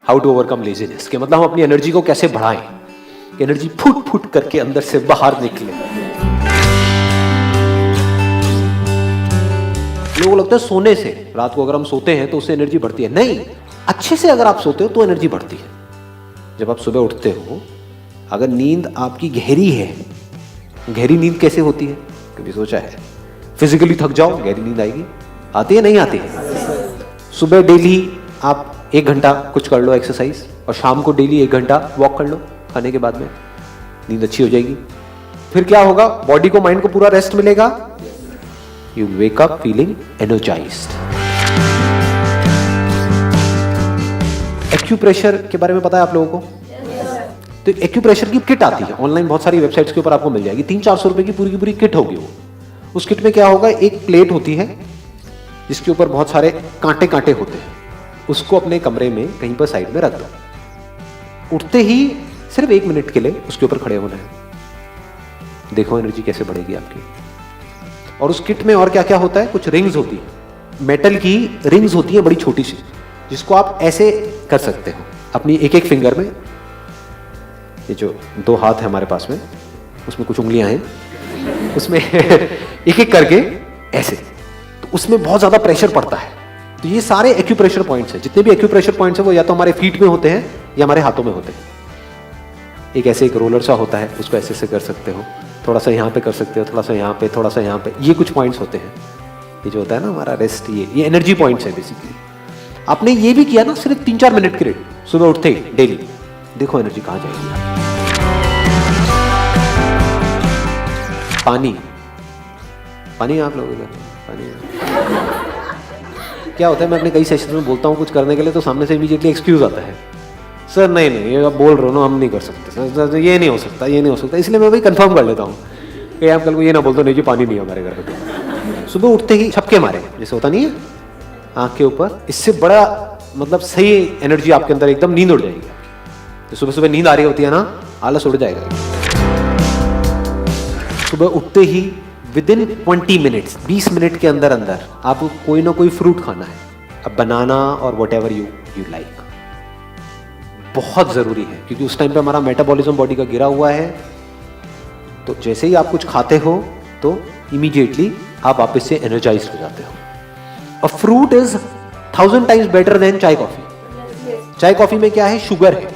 How to overcome laziness, के मतलब हम अपनी एनर्जी को कैसे बढ़ाएं कि एनर्जी फुट फुट करके अंदर से बाहर निकले। लोगों को लगता है सोने से, रात को अगर हम सोते हैं तो उससे एनर्जी बढ़ती है। नहीं, अच्छे से अगर आप सोते हो तो एनर्जी बढ़ती है। जब आप सुबह उठते हो, अगर नींद आपकी गहरी है, गहरी नींद कैसे होती है कभी सोचा है? फिजिकली थक जाओ, गहरी नींद आएगी, आती है नहीं आती है? सुबह डेली आप 1 घंटा कुछ कर लो एक्सरसाइज, और शाम को डेली 1 घंटा वॉक कर लो खाने के बाद में, नींद अच्छी हो जाएगी। फिर क्या होगा? बॉडी को, माइंड को पूरा रेस्ट मिलेगा। You wake up feeling energised. Acupressure के बारे में पता है आप लोगों को? तो एक्यूप्रेशर की किट आती है ऑनलाइन, बहुत सारी वेबसाइट्स के ऊपर आपको मिल जाएगी। 300-400 रुपए की पूरी किट होगी वो। उस किट में क्या होगा? एक प्लेट होती है जिसके ऊपर बहुत सारे कांटे कांटे होते हैं। उसको अपने कमरे में कहीं पर साइड में रख दो। उठते ही सिर्फ 1 मिनट के लिए उसके ऊपर खड़े होना है। देखो एनर्जी कैसे बढ़ेगी आपकी। और उस किट में और क्या क्या होता है? कुछ रिंग्स होती है, मेटल की रिंग्स होती है बड़ी छोटी सी, जिसको आप ऐसे कर सकते हो अपनी एक फिंगर में। ये जो 2 हाथ है हमारे पास में, उसमें कुछ उंगलियां हैं, उसमें एक करके ऐसे, तो उसमें बहुत ज्यादा प्रेशर पड़ता है। तो ये सारे एक्यूप्रेशर पॉइंट्स हैं। जितने भी एक्यूप्रेशर पॉइंट्स हैं वो या तो हमारे फीट में होते हैं या हमारे हाथों में होते हैं। एक ऐसे एक रोलर सा होता है, उसको ऐसे ऐसे कर सकते हो, थोड़ा सा यहाँ पे कर सकते हो, थोड़ा सा यहाँ पे, थोड़ा सा यहाँ पे। ये कुछ पॉइंट्स होते हैं। ये जो होता है ना हमारा रेस्ट, ये एनर्जी पॉइंट्स है बेसिकली। आपने ये भी किया ना सिर्फ 3-4 मिनट के लिए सुबह उठते ही डेली, देखो एनर्जी कहाँ जाएगी। पानी आप लोगों का पानी क्या होता है? मैं अपने कई सेशन में बोलता हूँ कुछ करने के लिए, तो सामने से इमीडिएटली एक्सक्यूज आता है, सर नहीं ये आप बोल रहे हो ना, हम नहीं कर सकते सर, ये नहीं हो सकता, ये नहीं हो सकता। इसलिए मैं भाई कंफर्म कर लेता हूँ कि आप कल को ये ना बोल दो नहीं जी पानी नहीं है हमारे घर में। सुबह उठते ही छपके मारे, जैसे होता नहीं है आँख के ऊपर, इससे बड़ा मतलब सही एनर्जी आपके अंदर, एकदम नींद उड़ जाएगी। तो सुबह सुबह नींद आ रही होती है ना, आलस उड़ जाएगा। सुबह उठते ही विदिन 20 मिनट्स, 20 मिनट के अंदर अंदर आपको कोई ना कोई फ्रूट खाना है, अब बनाना और वट एवर यू लाइक। बहुत जरूरी है, क्योंकि उस टाइम पे हमारा मेटाबॉलिज्म बॉडी का गिरा हुआ है। तो जैसे ही आप कुछ खाते हो तो इमीडिएटली आप वापस से एनर्जाइज हो जाते हो। A fruit is 1000 times better than चाय कॉफी। चाय कॉफी में क्या है? शुगर है।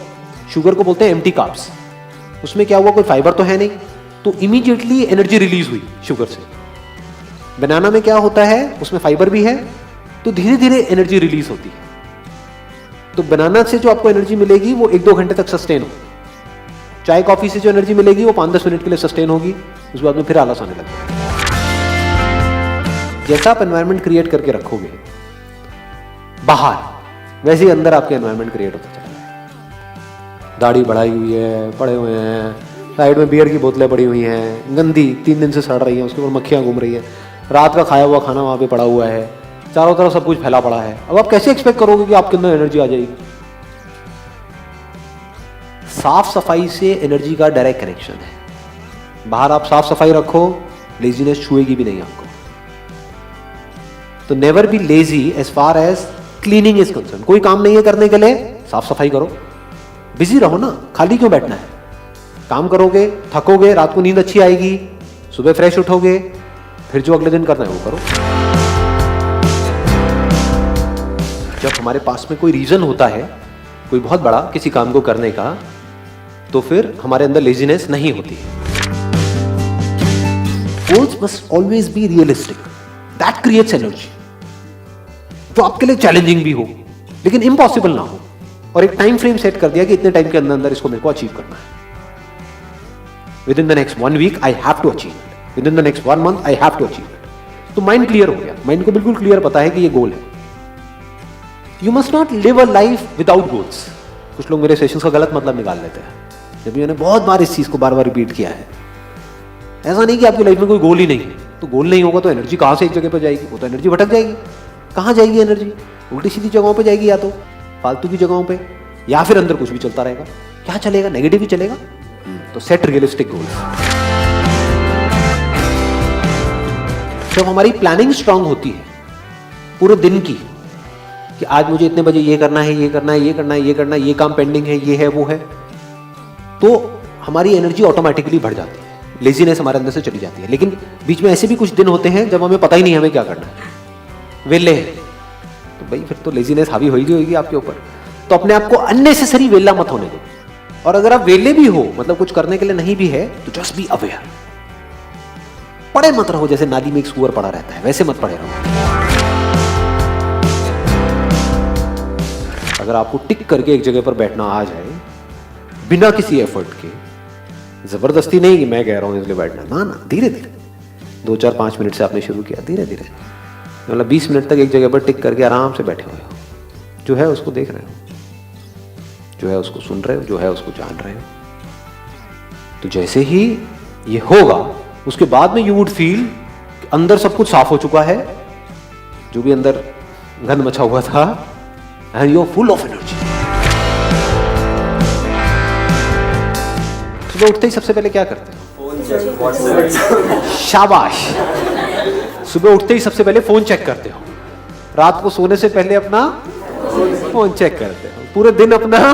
शुगर को बोलते हैं एम्प्टी कार्ब्स। उसमें क्या हुआ? कोई फाइबर तो है नहीं, तो इमीडिएटली एनर्जी रिलीज हुई शुगर से। बनाना में क्या होता है? उसमें फाइबर भी है, तो धीरे धीरे एनर्जी रिलीज होती है। तो बनाना से जो आपको एनर्जी मिलेगी वो 1-2 घंटे तक सस्टेन हो। चाय कॉफी से जो एनर्जी मिलेगी वो 5-10 मिनट के लिए सस्टेन होगी, उसके बाद में फिर आलस आने लगेगा। जैसा आप एनवायरनमेंट क्रिएट करके रखोगे बाहर, वैसे ही अंदर आपके एनवायरनमेंट क्रिएट होता चला जाएगा। दाढ़ी बढ़ाई हुई है, पड़े हुए हैं, साइड में बियर की बोतलें पड़ी हुई हैं, गंदी 3 दिन से सड़ रही हैं, उसके ऊपर मक्खियां घूम रही है, रात का खाया हुआ खाना वहाँ पे पड़ा हुआ है, चारों तरफ सब कुछ फैला पड़ा है। अब आप कैसे एक्सपेक्ट करोगे कि आपके अंदर एनर्जी आ जाएगी? साफ सफाई से एनर्जी का डायरेक्ट कनेक्शन है। बाहर आप साफ सफाई रखो, लेजीनेस छुएगी भी नहीं आपको। तो never be lazy as far as cleaning is concern. कोई काम नहीं है करने के लिए, साफ सफाई करो, बिजी रहो ना, खाली क्यों बैठना है? काम करोगे, थकोगे, रात को नींद अच्छी आएगी, सुबह फ्रेश उठोगे, फिर जो अगले दिन करना है वो करो। जब हमारे पास में कोई रीजन होता है कोई बहुत बड़ा किसी काम को करने का, तो फिर हमारे अंदर लेजीनेस नहीं होती है। Goals must always be realistic, that creates energy. जो आपके लिए चैलेंजिंग भी हो लेकिन इम्पॉसिबल ना हो, और एक टाइम फ्रेम सेट कर दिया कि इतने टाइम के अंदर अंदर इसको मेरे को अचीव करना है। Within the next 1 week I have to achieve it, within the next 1 month I have to achieve it. तो माइंड क्लियर हो गया, माइंड को बिल्कुल क्लियर पता है कि ये गोल है। You must not live a life without goals. कुछ लोग मेरे सेशंस का गलत मतलब निकाल लेते हैं, जबकि मैंने बहुत बार इस चीज को बार बार रिपीट किया है। ऐसा नहीं कि आपकी लाइफ में कोई गोल ही नहीं है, तो गोल नहीं होगा तो एनर्जी कहां से एक जगह पर जाएगी? वो तो एनर्जी भटक जाएगी। कहां जाएगी एनर्जी? उल्टी सीधी जगहों पे जाएगी, या तो फालतू की जगहों पे, या फिर अंदर कुछ भी चलता रहेगा। क्या चलेगा? नेगेटिव ही चलेगा। तो सेट रियलिस्टिक गोल्स। जब हमारी प्लानिंग स्ट्रांग होती है पूरे दिन की, कि आज मुझे इतने बजे ये करना है, ये करना है, ये करना है, ये करना है, ये काम पेंडिंग है, ये है, वो है, तो हमारी एनर्जी ऑटोमेटिकली बढ़ जाती है, लेजीनेस हमारे अंदर से चली जाती है। लेकिन बीच में ऐसे भी कुछ दिन होते हैं जब हमें पता ही नहीं हमें क्या करना है, वेले हैं, तो भाई फिर तो लेजीनेस हावी होगी आपके ऊपर। तो अपने आप को अननेसेसरी वेला मत होने दो। और अगर आप वेले भी हो, मतलब कुछ करने के लिए नहीं भी है, तो जस्ट बी अवेयर। पड़े मत रहो जैसे नाली में एक सुअर पड़ा रहता है, वैसे मत पड़े रहो। अगर आपको टिक करके एक जगह पर बैठना आ जाए बिना किसी एफर्ट के, जबरदस्ती नहीं कि मैं कह रहा हूं इसलिए बैठना, ना ना, धीरे धीरे 2-4-5 मिनट से आपने शुरू किया, धीरे धीरे, मतलब 20 मिनट तक एक जगह पर टिक करके आराम से बैठे हुए हो, जो है उसको देख रहे हो, जो है उसको सुन रहे हो, जो है उसको जान रहे हो। तो जैसे ही ये होगा उसके बाद में यू वुड फील अंदर सब कुछ साफ हो चुका है, जो भी अंदर गंद मचा हुआ था, and you are full of energy. सुबह उठते ही सबसे पहले क्या करते हो? शाबाश। सुबह उठते ही सबसे पहले फोन चेक करते हो, रात को सोने से पहले अपना फोन चेक करते हो, पूरे दिन अपना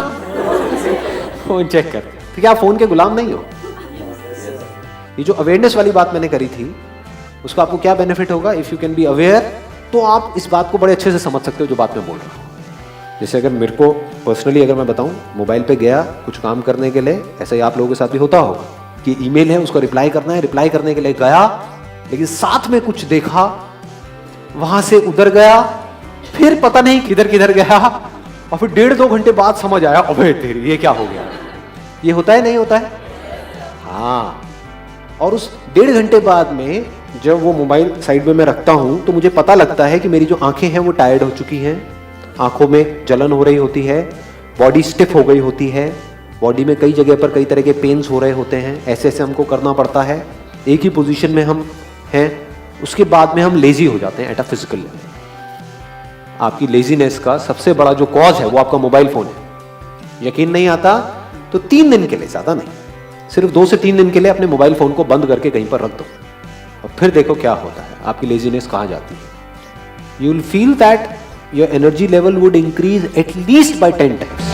फोन चेक करते हो। तो क्या आप फोन के गुलाम नहीं हो? ये जो अवेयरनेस वाली बात मैंने करी थी, उसका आपको क्या बेनिफिट होगा? If you can be aware, तो आप इस बात को बड़े अच्छे से समझ सकते हो जो बात मैं बोल रहा हूँ। जैसे अगर मेरे को पर्सनली अगर मैं बताऊं, मोबाइल पे गया कुछ काम करने के लिए, ऐसा ही आप लोगों के साथ भी होता होगा कि ईमेल है उसको रिप्लाई करना है, रिप्लाई करने के लिए गया, लेकिन साथ में कुछ देखा, वहां से उधर गया, फिर पता नहीं किधर किधर गया, और फिर 1.5-2 घंटे बाद समझ आया, अबे तेरी ये क्या हो गया। ये होता है नहीं होता है? हाँ। और उस 1.5 घंटे बाद में जब वो मोबाइल साइड में मैं रखता हूं, तो मुझे पता लगता है कि मेरी जो आंखें हैं वो टायर्ड हो चुकी हैं, आंखों में जलन हो रही होती है, बॉडी स्टिफ हो गई होती है, बॉडी में कई जगह पर कई तरह के पेन्स हो रहे होते हैं, ऐसे ऐसे हमको करना पड़ता है, एक ही पोजीशन में हम हैं। उसके बाद में हम लेजी हो जाते हैं एट अ फिजिकल लेवल। आपकी लेजीनेस का सबसे बड़ा जो कॉज है वो आपका मोबाइल फोन है। यकीन नहीं आता तो 3 दिन के लिए, ज्यादा नहीं, सिर्फ 2 से 3 दिन के लिए अपने मोबाइल फोन को बंद करके कहीं पर रख दो, और फिर देखो क्या होता है, आपकी लेजीनेस कहां जाती है। You will feel that your energy level would increase at least by 10 times।